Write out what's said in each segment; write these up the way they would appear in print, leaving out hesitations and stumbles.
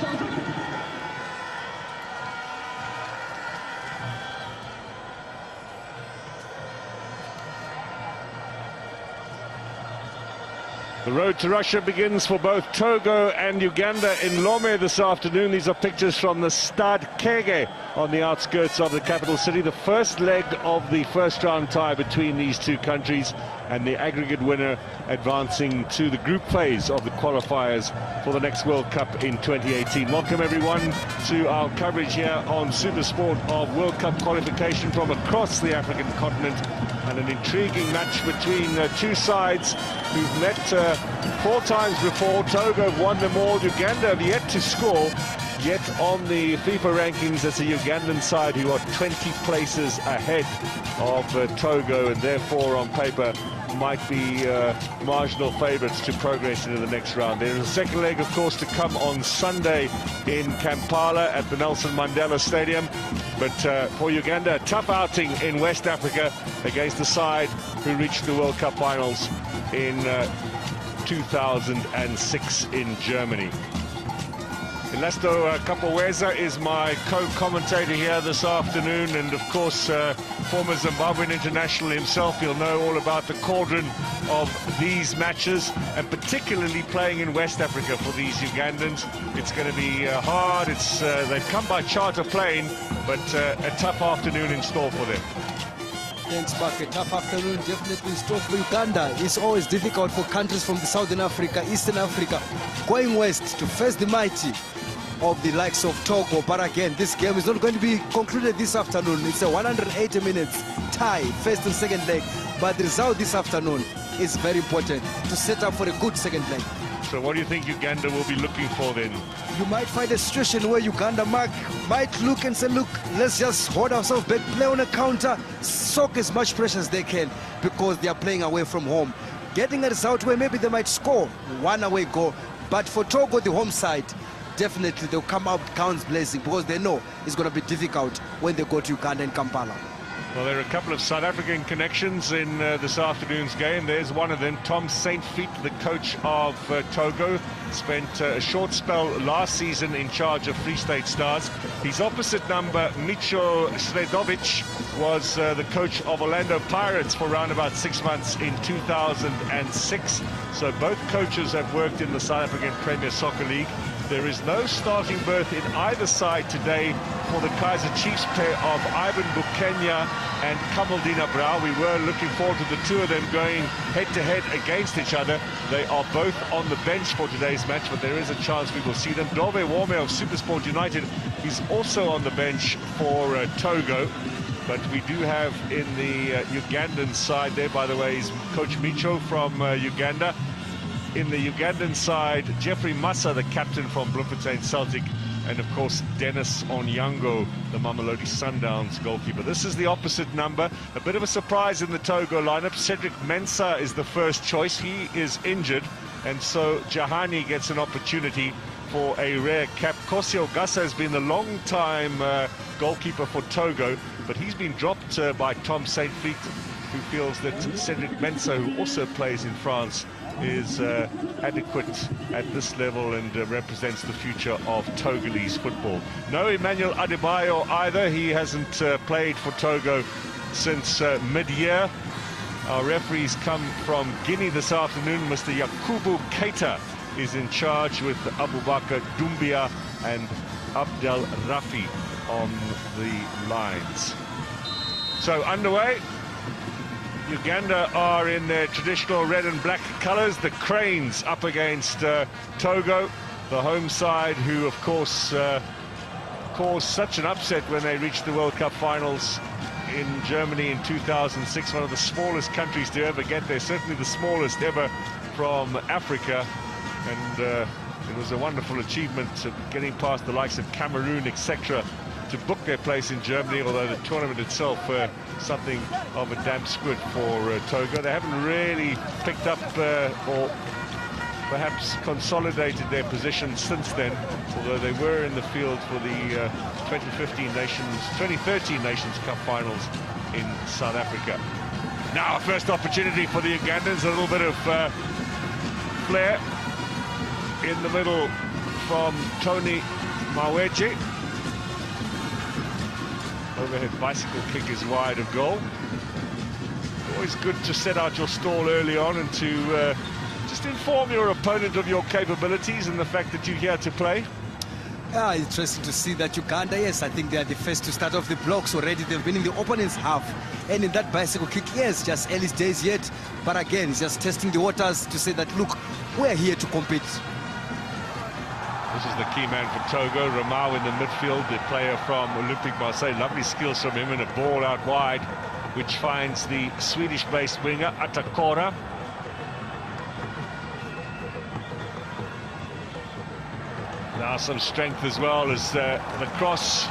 The road to Russia begins for both Togo and Uganda in Lome this afternoon. These are pictures from the Stade Kege on the outskirts of the capital city. The first leg of the first round tie between these two countries, and the aggregate winner advancing to the group phase of the qualifiers for the next World Cup in 2018. Welcome everyone to our coverage here on Supersport of World Cup qualification from across the African continent, and an intriguing match between two sides who've met 4 times before. Togo have won them all. Uganda have yet to score, yet on the FIFA rankings it's a Ugandan side who are 20 places ahead of Togo, and therefore on paper might be marginal favourites to progress into the next round. There is a second leg, of course, to come on Sunday in Kampala at the Nelson Mandela Stadium. But for Uganda, a tough outing in West Africa against the side who reached the World Cup finals in 2006 in Germany. Ernesto Kapoweza is my co-commentator here this afternoon, and of course former Zimbabwean international himself. He'll know all about the cauldron of these matches, and particularly playing in West Africa for these Ugandans. It's going to be hard. They've come by charter plane, but a tough afternoon in store for them. Thanks, Mark. A tough afternoon definitely in store for Uganda. It's always difficult for countries from the Southern Africa, Eastern Africa, going west to face the mighty of the likes of Togo. But again, this game is not going to be concluded this afternoon. It's a 180 minutes tie, first and second leg. But the result this afternoon is very important to set up for a good second leg. So what do you think Uganda will be looking for then? You might find a situation where Uganda might look and say, look, let's just hold ourselves back, play on a counter, soak as much pressure as they can, because they are playing away from home. Getting a result where maybe they might score one away goal. But for Togo, the home side, definitely they'll come out guns blazing, because they know it's going to be difficult when they go to Uganda and Kampala. Well, there are a couple of South African connections in this afternoon's game. There's one of them, Tom Saintfiet, the coach of Togo, spent a short spell last season in charge of Free State Stars. His opposite number, Micho Sredovic, was the coach of Orlando Pirates for around about 6 months in 2006. So both coaches have worked in the South African Premier Soccer League. There is no starting berth in either side today for the Kaizer Chiefs pair of Ivan Bukenya and Kamaldina Brau. We were looking forward to the two of them going head-to-head against each other. They are both on the bench for today's match, but there is a chance we will see them. Dove Wome of Supersport United is also on the bench for Togo. But we do have in the Ugandan side there, by the way, is Coach Micho from Uganda. In the Ugandan side, Jeffrey Massa, the captain from Bloemfontein Celtic, and of course Dennis Onyango, the Mamelodi Sundowns goalkeeper. This is the opposite number. A bit of a surprise in the Togo lineup. Cedric Mensah is the first choice. He is injured, and so Jahani gets an opportunity for a rare cap. Kosio Gassa has been the long-time goalkeeper for Togo, but he's been dropped by Tom Saintfiet, who feels that Cedric Mensah, who also plays in France, is adequate at this level and represents the future of Togolese football. No Emmanuel Adebayo either. He hasn't played for Togo since mid-year. Our referees come from Guinea this afternoon. Mr. Yakubu Keita is in charge, with Abubakar Doumbia and Abdel Rafi on the lines. So underway. Uganda are in their traditional red and black colours. The Cranes up against Togo, the home side, who of course caused such an upset when they reached the World Cup finals in Germany in 2006, one of the smallest countries to ever get there, certainly the smallest ever from Africa. And it was a wonderful achievement getting past the likes of Cameroon, etc., to book their place in Germany, although the tournament itself something of a damp squid for Togo. They haven't really picked up or perhaps consolidated their position since then, although they were in the field for the 2013 Nations Cup finals in South Africa. Now a first opportunity for the Ugandans, a little bit of flair in the middle from Tony Maweje. Overhead bicycle kick is wide of goal. Always good to set out your stall early on and to just inform your opponent of your capabilities and the fact that you're here to play. Yeah, interesting to see that Uganda, yes, I think they are the first to start off the blocks already. They've been in the opponent's half. And in that bicycle kick, yes, just early days yet. But again, it's just testing the waters to say that, look, we're here to compete. This is the key man for Togo, Ramau in the midfield, the player from Olympique Marseille. Lovely skills from him, and a ball out wide, which finds the Swedish-based winger, Atakora. Now some strength as well as the cross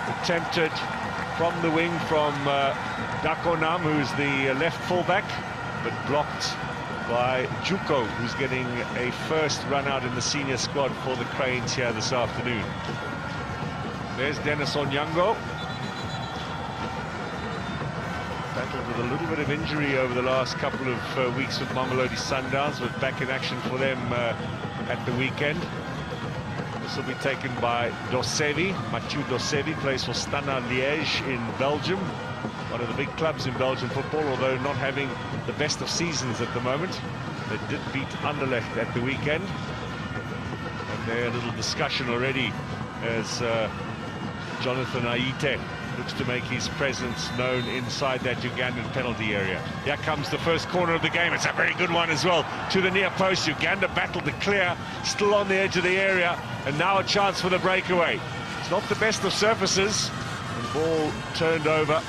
attempted from the wing from Dakonam, who's the left fullback, but blocked by Juko, who's getting a first run out in the senior squad for the Cranes here this afternoon. There's Dennis Onyango. Battled with a little bit of injury over the last couple of weeks with Mamelodi Sundowns, but back in action for them at the weekend. This will be taken by Dosevi. Mathieu Dosevi plays for Stana Liège in Belgium. One of the big clubs in Belgian football, although not having the best of seasons at the moment. They did beat Anderlecht at the weekend. And there's a little discussion already as Jonathan Aite looks to make his presence known inside that Ugandan penalty area. Here comes the first corner of the game. It's a very good one as well. To the near post, Uganda battled to clear, still on the edge of the area, and now a chance for the breakaway. It's not the best of surfaces, and the ball turned over.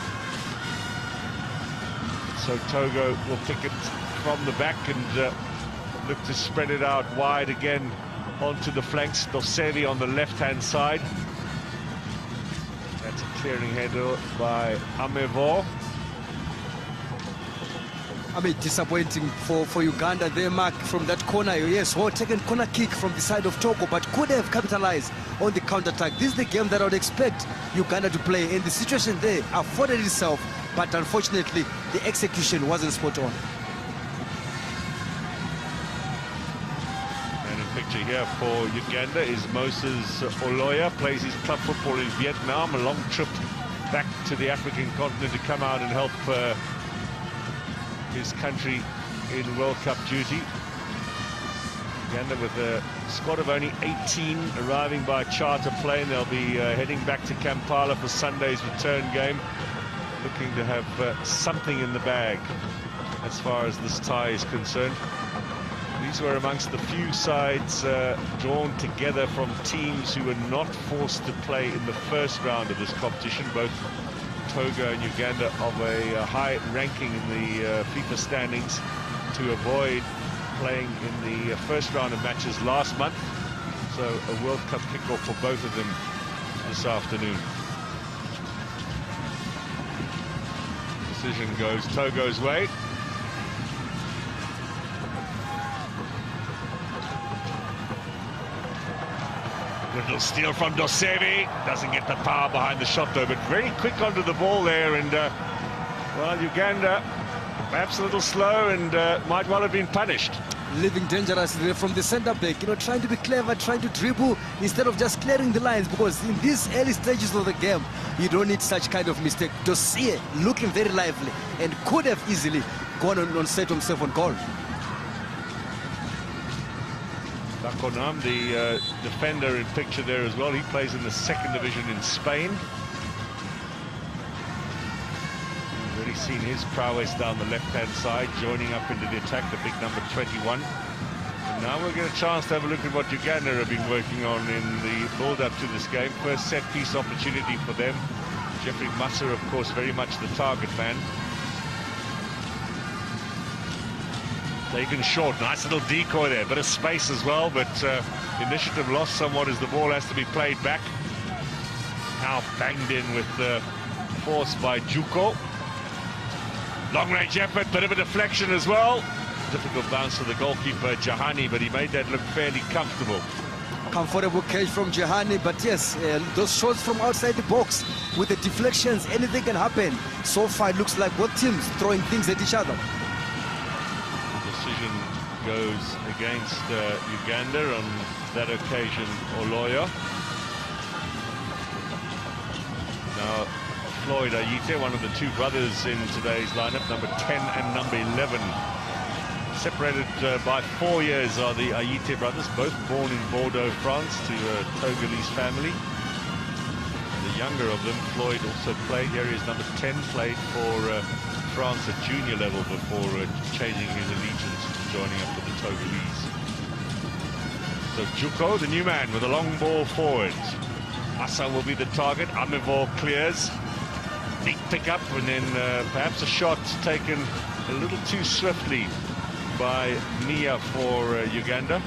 So Togo will pick it from the back and look to spread it out wide again onto the flanks. Dosevi on the left-hand side. That's a clearing header by Amevo. I mean, disappointing for Uganda. They mark from that corner. Yes, well taken corner kick from the side of Togo, but could have capitalized on the counter-attack. This is the game that I would expect Uganda to play, and the situation there afforded itself, but unfortunately, the execution wasn't spot on. And a picture here for Uganda is Moses Oloya, plays his club football in Vietnam, a long trip back to the African continent to come out and help his country in World Cup duty. Uganda with a squad of only 18 arriving by charter plane. They'll be heading back to Kampala for Sunday's return game, looking to have something in the bag as far as this tie is concerned. These were amongst the few sides drawn together from teams who were not forced to play in the first round of this competition. Both Togo and Uganda of a high ranking in the FIFA standings to avoid playing in the first round of matches last month. So a World Cup kickoff for both of them this afternoon. Decision goes Togo's way. Little steal from Dosevi, doesn't get the power behind the shot though, but very quick onto the ball there, and well, Uganda perhaps a little slow and might well have been punished. Living dangerously from the centre back, you know, trying to be clever, trying to dribble instead of just clearing the lines, because in these early stages of the game, you don't need such kind of mistake. Dossier looking very lively and could have easily gone on set himself on goal. Dakonam, the defender in picture there as well. He plays in the second division in Spain. We've already seen his prowess down the left-hand side, joining up into the attack, the big number 21. And now we'll get a chance to have a look at what Uganda have been working on in the build-up to this game. First set-piece opportunity for them. Jeffrey Musser, of course, very much the target man. Taken short, nice little decoy there, bit of space as well, but initiative lost somewhat as the ball has to be played back. Now banged in with force by Juko. Long-range effort, bit of a deflection as well. Difficult bounce for the goalkeeper, Jahani, but he made that look fairly comfortable. Comfortable catch from Jahani, but yes, those shots from outside the box with the deflections, anything can happen. So far, it looks like both teams throwing things at each other. Decision goes against Uganda on that occasion, Oloyo. Now, Floyd Ayite, one of the two brothers in today's lineup, number 10 and number 11. Separated by 4 years are the Ayite brothers, both born in Bordeaux, France, to a Togolese family. The younger of them, Floyd, also played. Here he is, number 10, played for France at junior level before changing his allegiance to joining up with the Togolese. So Juko, the new man, with a long ball forward. Massa will be the target. Amivor clears. Neat pick-up, and then perhaps a shot taken a little too swiftly by Mia for Uganda.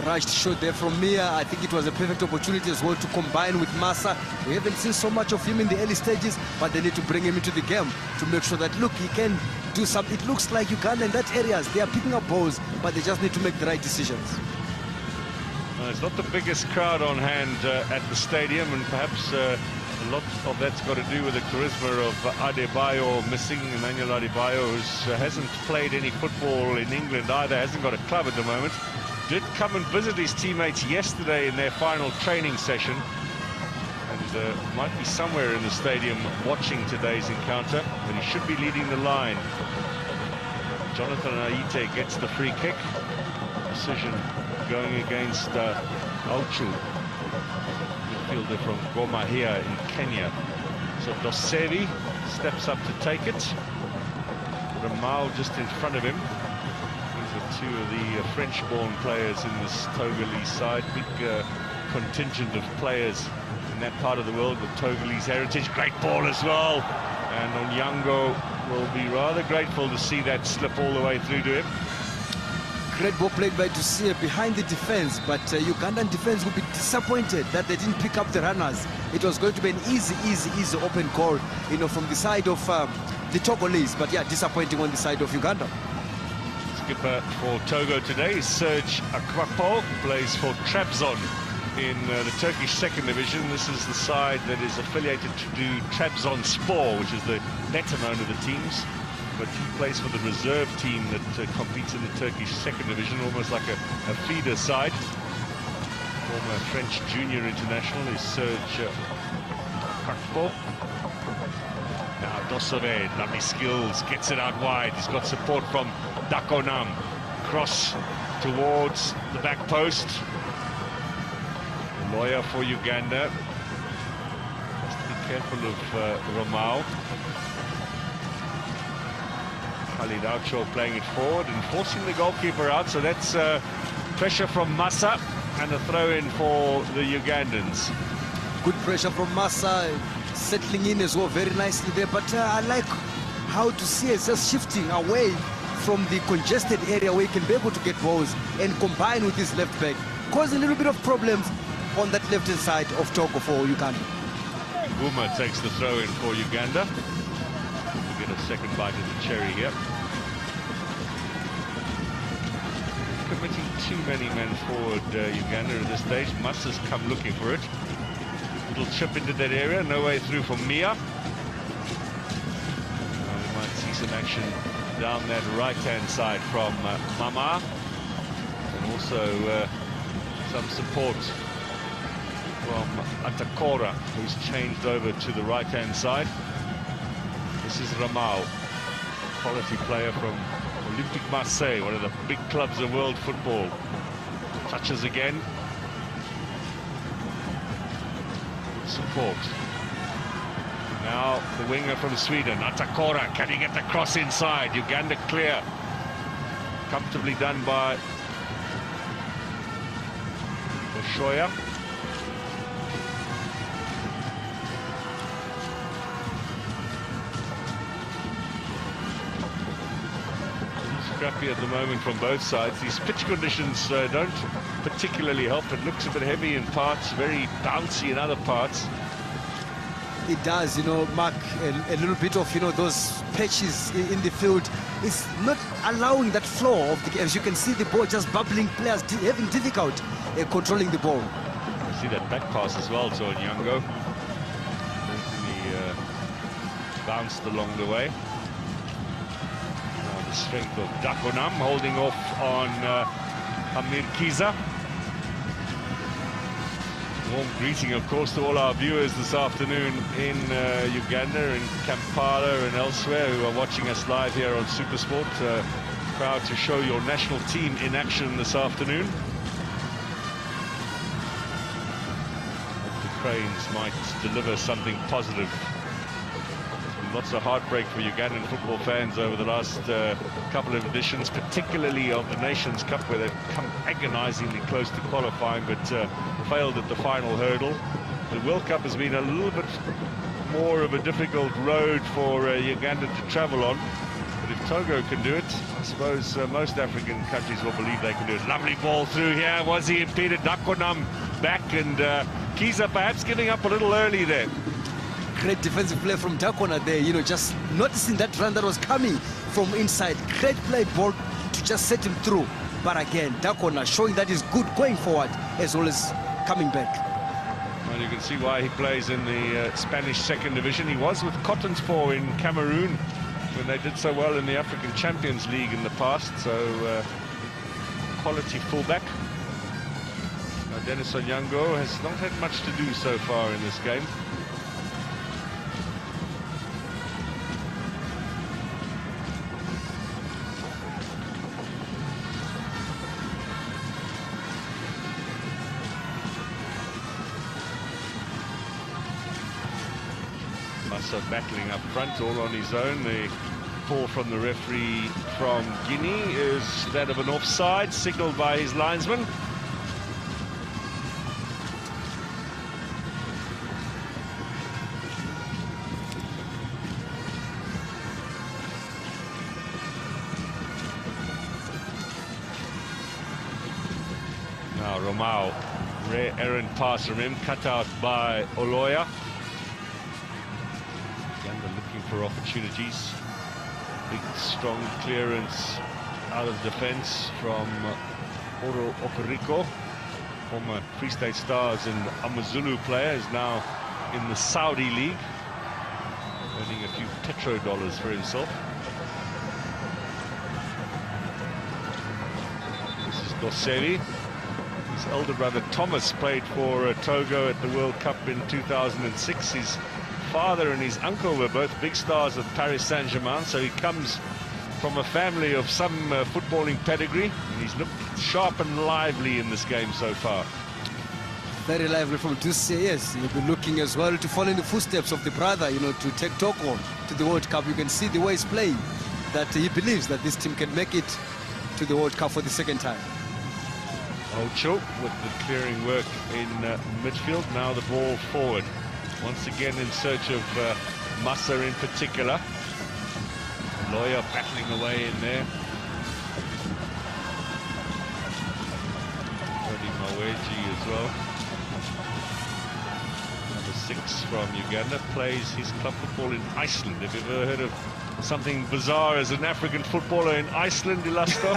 Rushed shot there from Mia. I think it was a perfect opportunity as well to combine with Massa. We haven't seen so much of him in the early stages, but they need to bring him into the game to make sure that, look, he can do something. It looks like Uganda in that areas, they are picking up balls, but they just need to make the right decisions. It's not the biggest crowd on hand at the stadium, and perhaps a lot of that's got to do with the charisma of Adebayo missing. Emmanuel Adebayo, who hasn't played any football in England either, hasn't got a club at the moment. Did come and visit his teammates yesterday in their final training session, and might be somewhere in the stadium watching today's encounter, but he should be leading the line. Jonathan Ayite gets the free kick. Decision going against Aucho, midfielder from Goma here in Kenya. So Dosevi steps up to take it. Ramau just in front of him. These are two of the French-born players in this Togolese side. Big contingent of players in that part of the world with Togolese heritage. Great ball as well. And Onyango will be rather grateful to see that slip all the way through to him. Great ball played by Dusia behind the defense, but Ugandan defense will be disappointed that they didn't pick up the runners. It was going to be an easy open goal, you know, from the side of the Togolese, but yeah, disappointing on the side of Uganda. Skipper for Togo today is Serge Akwapo, plays for Trabzon in the Turkish second division. This is the side that is affiliated to Trabzonspor, which is the better known of the teams. But he plays for the reserve team that competes in the Turkish second division, almost like a feeder side. Former French junior international is Serge Kakpo. Now Dosove, lovely skills, gets it out wide. He's got support from Dakonam. Cross towards the back post. The lawyer for Uganda. Must be careful of Ramau. Khalid Aucho playing it forward and forcing the goalkeeper out, so that's pressure from Massa and a throw-in for the Ugandans. Good pressure from Massa, settling in as well very nicely there, but I like how to see it just shifting away from the congested area where he can be able to get balls and combine with his left back, causing a little bit of problems on that left-hand side of Togo for Uganda. Guma takes the throw-in for Uganda. Get a second bite of the cherry here. Committing too many men forward, Uganda at this stage. Massa's come looking for it. Little chip into that area, no way through for Mia. We might see some action down that right-hand side from Mama. And also some support from Atakora, who's changed over to the right-hand side. This is Ramau, quality player from Olympique Marseille, one of the big clubs of world football. Touches again. Good support. Now the winger from Sweden, Atakora, can he get the cross inside? Uganda clear. Comfortably done by Oshoya. Scrappy at the moment from both sides. These pitch conditions don't particularly help. It looks a bit heavy in parts, very bouncy in other parts. It does, you know, Mark, a little bit of, you know, those patches in the field. It's not allowing that flow of the game. As you can see, the ball just bubbling, players having difficulty controlling the ball. You see that back pass as well to Onyango. He bounced along the way. The strength of Dakonam holding off on Amir Kiza. Warm greeting, of course, to all our viewers this afternoon in Uganda, in Kampala and elsewhere who are watching us live here on SuperSport. Proud to show your national team in action this afternoon. Hope the Cranes might deliver something positive. Lots of heartbreak for Ugandan football fans over the last couple of editions, particularly of the Nations Cup, where they've come agonizingly close to qualifying, but failed at the final hurdle. The World Cup has been a little bit more of a difficult road for Uganda to travel on. But if Togo can do it, I suppose most African countries will believe they can do it. Lovely ball through here. Was he impeded? Dakonam back, and Kiza perhaps giving up a little early there. Great defensive play from Dakona there, you know, just noticing that run that was coming from inside. Great play ball to just set him through. But again, Dakona showing that he's good going forward as well as coming back. Well, you can see why he plays in the Spanish second division. He was with Cottonspoor in Cameroon when they did so well in the African Champions League in the past. So, quality fullback. Dennis Onyango has not had much to do so far in this game. Massa battling up front, all on his own. The call from the referee from Guinea is that of an offside, signalled by his linesman. Now Romao, rare errant pass from him, cut out by Oloya. For opportunities. Big, strong clearance out of defense from Oro Okoriko, former Free State Stars and Amazulu player, is now in the Saudi League, earning a few petrodollars for himself. This is Dosevi. His elder brother Thomas played for Togo at the World Cup in 2006. His father and his uncle were both big stars of Paris Saint-Germain, so he comes from a family of some footballing pedigree, and he's looked sharp and lively in this game so far. Very lively from Dusse, yes. He'll be looking as well to follow in the footsteps of the brother, you know, to take Togo to the World Cup. You can see the way he's playing, that he believes that this team can make it to the World Cup for the second time. Aucho with the clearing work in midfield. Now the ball forward. Once again in search of Massa in particular. Lawyer battling away in there. Maweji as well. Number 6 from Uganda, plays his club football in Iceland. Have you ever heard of something bizarre as an African footballer in Iceland, Ilasto?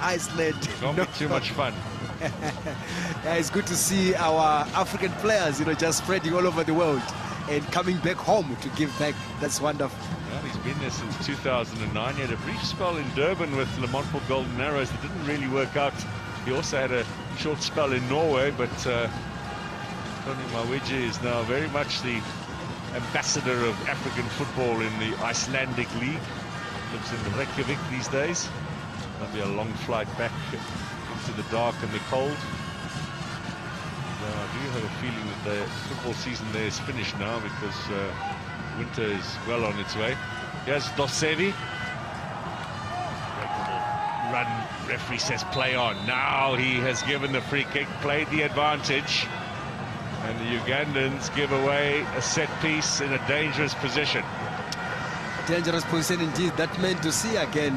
Iceland. It won't be too much fun. Yeah, it's good to see our African players, you know, just spreading all over the world and coming back home to give back. That's wonderful. Well, he's been there since 2009. He had a brief spell in Durban with Le Mans Golden Arrows that didn't really work out. He also had a short spell in Norway, but Tony Maweji is now very much the ambassador of African football in the Icelandic League. Lives in Reykjavik these days. That'll be a long flight back into the dark and the cold. I do have a feeling that the football season there is finished now, because winter is well on its way. Here's Dosevi. Run, referee says play on. Now he has given the free kick, played the advantage, and the Ugandans give away a set piece in a dangerous position. Dangerous position indeed. That meant to see again,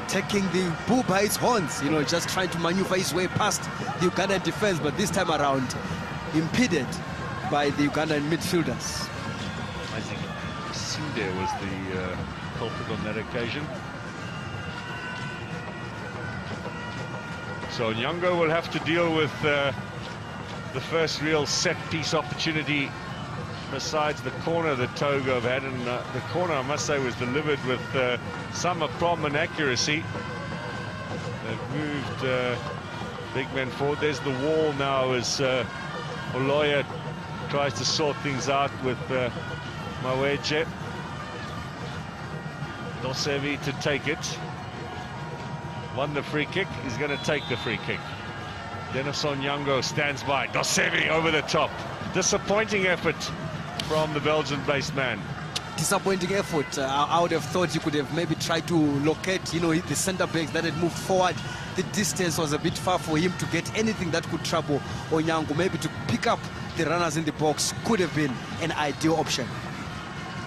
taking the bull by its horns, you know, just trying to maneuver his way past the Ugandan defense, but this time around impeded by the Ugandan midfielders. I think Sinde was the culprit on that occasion. So Nyongo will have to deal with the first real set piece opportunity besides the corner that Togo have had, and the corner, I must say, was delivered with some aplomb and accuracy. They've moved big men forward. There's the wall now as Oloya tries to sort things out with Maweche. Dosevi to take it. Won the free kick. He's going to take the free kick. Dennis Onyango stands by. Dosevi over the top. Disappointing effort from the Belgian-based man. Disappointing effort. I would have thought you could have maybe tried to locate, you know, the centre backs that had moved forward. The distance was a bit far for him to get anything that could trouble Onyango. Maybe to pick up the runners in the box could have been an ideal option.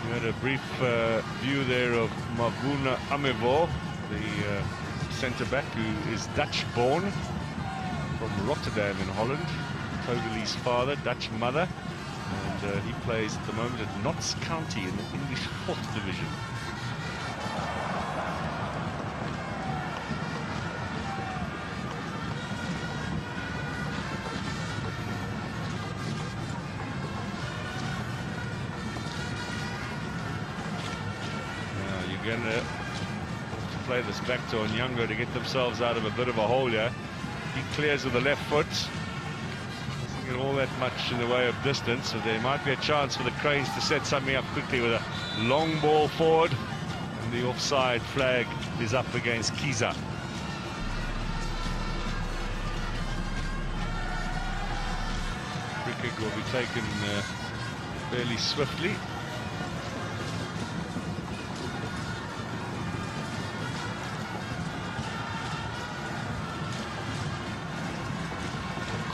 You had a brief view there of Mavuna Amevo, the centre-back who is Dutch-born from Rotterdam in Holland. Togolese father, Dutch mother. And he plays at the moment at Notts County in the English 4th Division. Now Uganda to play this back to Onyango to get themselves out of a bit of a hole here. He clears with the left foot. All that much in the way of distance, so there might be a chance for the Cranes to set something up quickly with a long ball forward, and the offside flag is up against Kiza. Free kick will be taken fairly swiftly.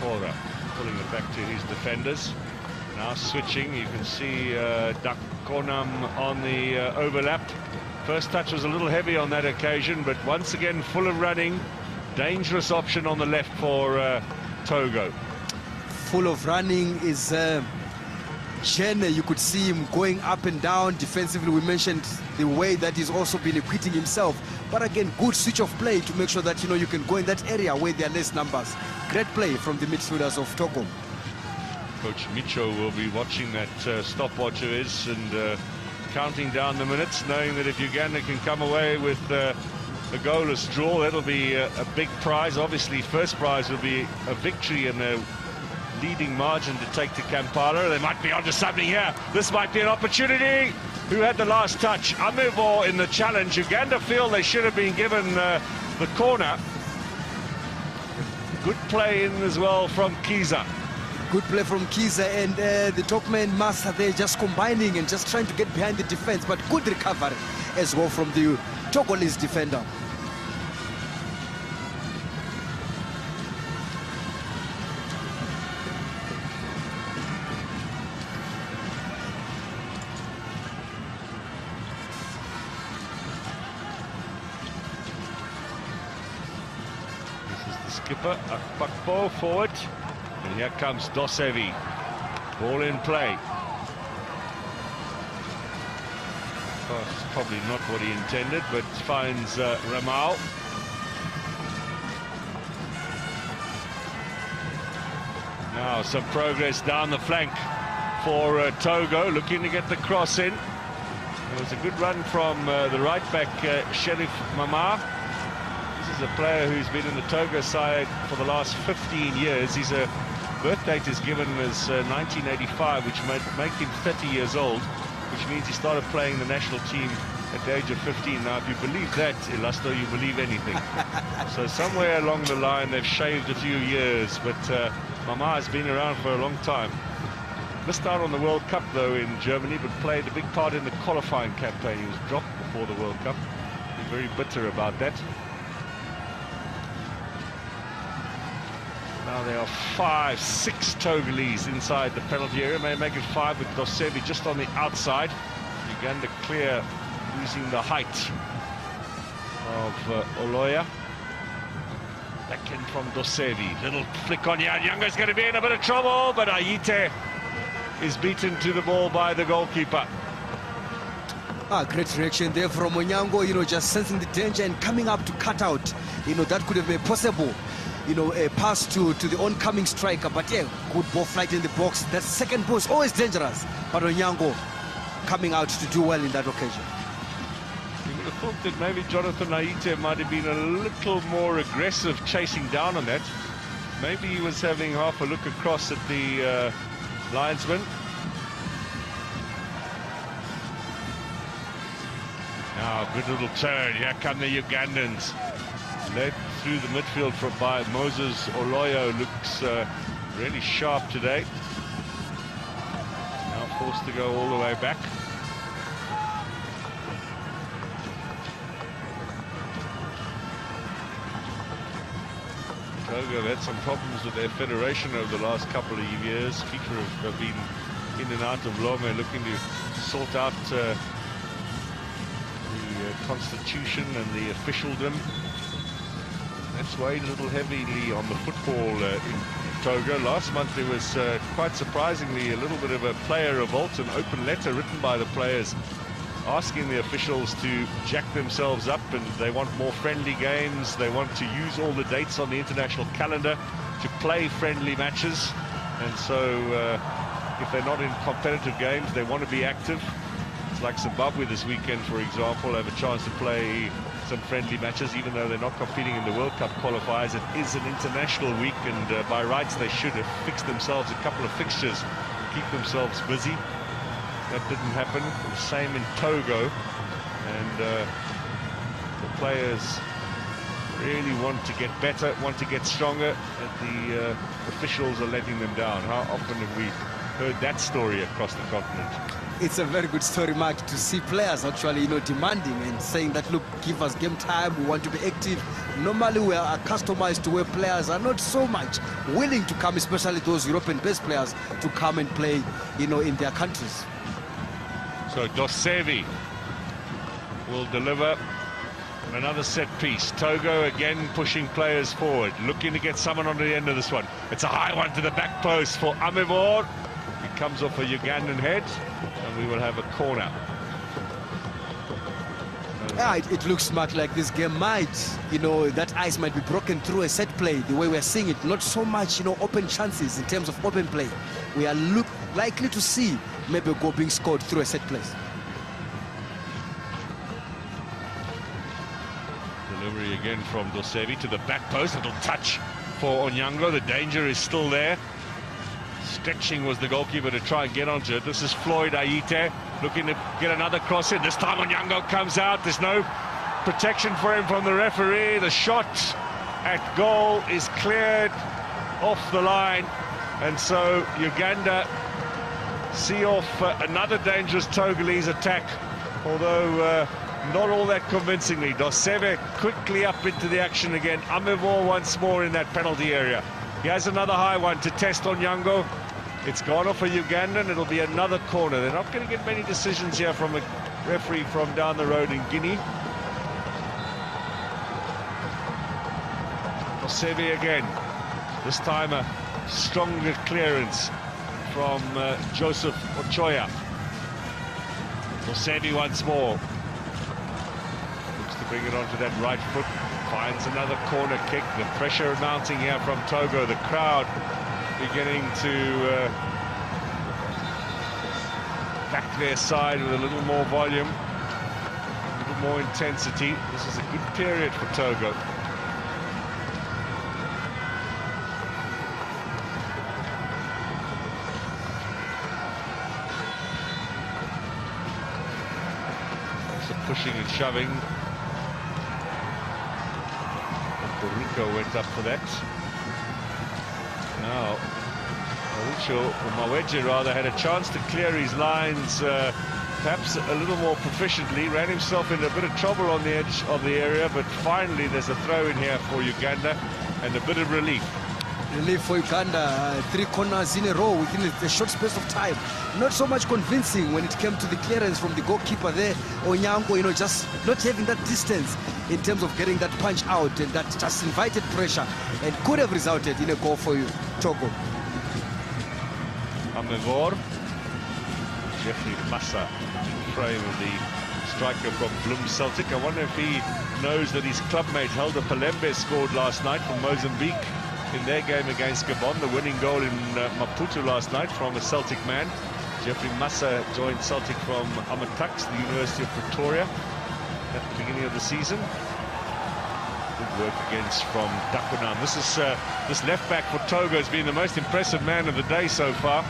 Kora pulling it back to his defenders. Now switching, you can see Dakonam on the overlap. First touch was a little heavy on that occasion, but once again full of running. Dangerous option on the left for Togo. Full of running is Chen. You could see him going up and down defensively. We mentioned the way that he's also been equipping himself. But again, good switch of play to make sure that, you know, you can go in that area where there are less numbers. Great play from the midfielders of Togo. Coach Micho will be watching that stopwatch of his and counting down the minutes, knowing that if Uganda can come away with a goalless draw, that'll be a big prize. Obviously, first prize will be a victory and a leading margin to take to Kampala. They might be onto something here. This might be an opportunity. Who had the last touch? Amevo in the challenge. Uganda feel they should have been given the corner. Good play in as well from Kiza. Good play from Kiza, and the top man Massa there just combining and just trying to get behind the defense, but good recovery as well from the Togolese defender. Skipper Akpakpo forward, and here comes Dosevi. Ball in play. Oh, it's probably not what he intended, but finds Ramau. Now some progress down the flank for Togo, looking to get the cross in. It was a good run from the right back, Sheriff Mama. This is a player who's been in the Togo side for the last 15 years. His birth date is given as 1985, which might make him 30 years old, which means he started playing the national team at the age of 15. Now, if you believe that, Elasto, you believe anything. So somewhere along the line, they've shaved a few years, but Mama has been around for a long time. Missed out on the World Cup, though, in Germany, but played a big part in the qualifying campaign. He was dropped before the World Cup. He's very bitter about that. Now there are 5, 6 Togolese inside the penalty area. May make it 5 with Dosevi just on the outside. Uganda clear, using the height of Oloya. Back in from Dosevi. Little flick on Yanga's going to be in a bit of trouble, but Ayite is beaten to the ball by the goalkeeper. Great reaction there from Onyango, you know, just sensing the danger and coming up to cut out. You know, that could have been possible a pass to the oncoming striker. But yeah, good ball flight in the box. That second ball is always dangerous. But Onyango coming out to do well in that occasion. You would have thought that maybe Jonathan Aite might have been a little more aggressive chasing down on that. Maybe he was having half a look across at the linesman. Now, good little turn. Here come the Ugandans. Led through the midfield by Moses Oloyo. Looks really sharp today. Now forced to go all the way back. Togo have had some problems with their federation over the last couple of years. FIFA have been in and out of Lome looking to sort out the constitution and the officialdom. That's weighed a little heavily on the football in Togo. Last month there was quite surprisingly a little bit of a player revolt, an open letter written by the players asking the officials to jack themselves up, and they want more friendly games. They want to use all the dates on the international calendar to play friendly matches, and so if they're not in competitive games, they want to be active. It's like Zimbabwe this weekend, for example, have a chance to play some friendly matches, even though they're not competing in the World Cup qualifiers. It is an international week, and by rights they should have fixed themselves a couple of fixtures to keep themselves busy. That didn't happen. The same in Togo, and the players really want to get better, want to get stronger, and the officials are letting them down. How often have we heard that story across the continent? It's a very good story, Mark, to see players actually, demanding and saying that, look, give us game time, we want to be active. Normally we are accustomed to where players are not so much willing to come, especially those European-based players, to come and play, in their countries. So Dosevi will deliver another set piece. Togo again pushing players forward, looking to get someone on the end of this one. It's a high one to the back post for Amivor. It comes off a Ugandan head, and we will have a corner. Yeah, it looks smart, like this game might, that ice might be broken through a set play, the way we're seeing it. Not so much, open chances in terms of open play. We are likely to see maybe a goal being scored through a set place. Delivery again from Dosevi to the back post. Little touch for Onyango. The danger is still there. Stretching was the goalkeeper to try and get onto it. This is Floyd Aite looking to get another cross in. This time Onyango comes out. There's no protection for him from the referee. The shot at goal is cleared off the line, and so Uganda see off another dangerous Togolese attack, although not all that convincingly. Doseve quickly up into the action again. Amivor once more in that penalty area. He has another high one to test on Onyango. It's gone off for Uganda, and it'll be another corner. They're not going to get many decisions here from a referee from down the road in Guinea. Doseve again. This time a stronger clearance from Joseph Ochoa. Doseve once more. Looks to bring it onto that right foot. Finds another corner kick. The pressure mounting here from Togo. The crowd beginning to back their side with a little more volume, a little more intensity. This is a good period for Togo. Some pushing and shoving. Rico went up for that. Now, Aucho, or Maweje rather, had a chance to clear his lines perhaps a little more proficiently, ran himself in a bit of trouble on the edge of the area, but finally there's a throw in here for Uganda and a bit of relief. Relief for Uganda, 3 corners in a row within a short space of time. Not so much convincing when it came to the clearance from the goalkeeper there. Onyango, just not having that distance in terms of getting that punch out, and that just invited pressure and could have resulted in a goal for you, Togo. Amivor, Jeffrey Massa, frame of the striker from Bloom Celtic. I wonder if he knows that his clubmate Helder Palembe scored last night from Mozambique in their game against Gabon, the winning goal in Maputo last night from a Celtic man. Jeffrey Massa joined Celtic from Amatax, the University of Pretoria, at the beginning of the season. Good work against from Dakonam. This left back for Togo has been the most impressive man of the day so far.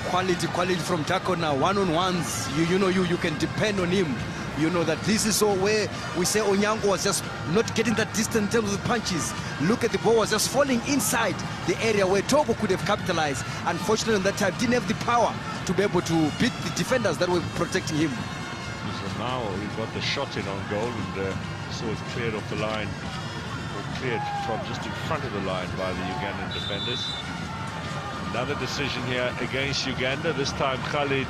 Quality from Dakonam, one-on-ones. You can depend on him. You know that this is all where we say Onyango was just not getting that distance in terms of the punches. Look at the ball was just falling inside the area where Togo could have capitalized. Unfortunately, at that time, didn't have the power to be able to beat the defenders that were protecting him. So now he got the shot in on goal, and saw it cleared off the line, or cleared from just in front of the line by the Ugandan defenders. Another decision here against Uganda, this time Khalid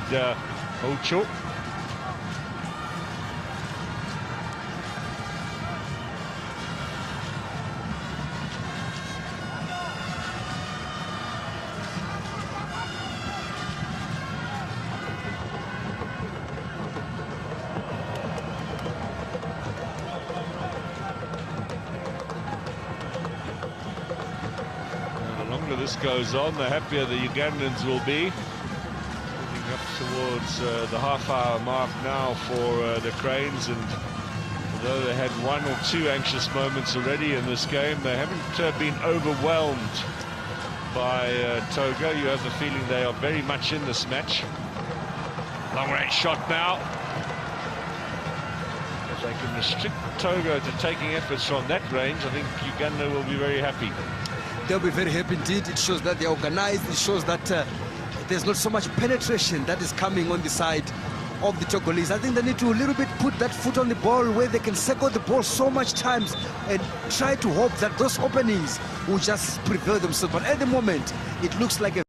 Aucho. This goes on, the happier the Ugandans will be. Moving up towards the half-hour mark now for the Cranes, and although they had one or two anxious moments already in this game, they haven't been overwhelmed by Togo. You have the feeling they are very much in this match. Long-range shot now. If they can restrict Togo to taking efforts from that range, I think Uganda will be very happy. They'll be very happy indeed. It shows that they're organized. It shows that there's not so much penetration that is coming on the side of the Togolese. I think they need to a little bit put that foot on the ball where they can circle the ball so much times and try to hope that those openings will just prevail themselves. But at the moment, it looks like a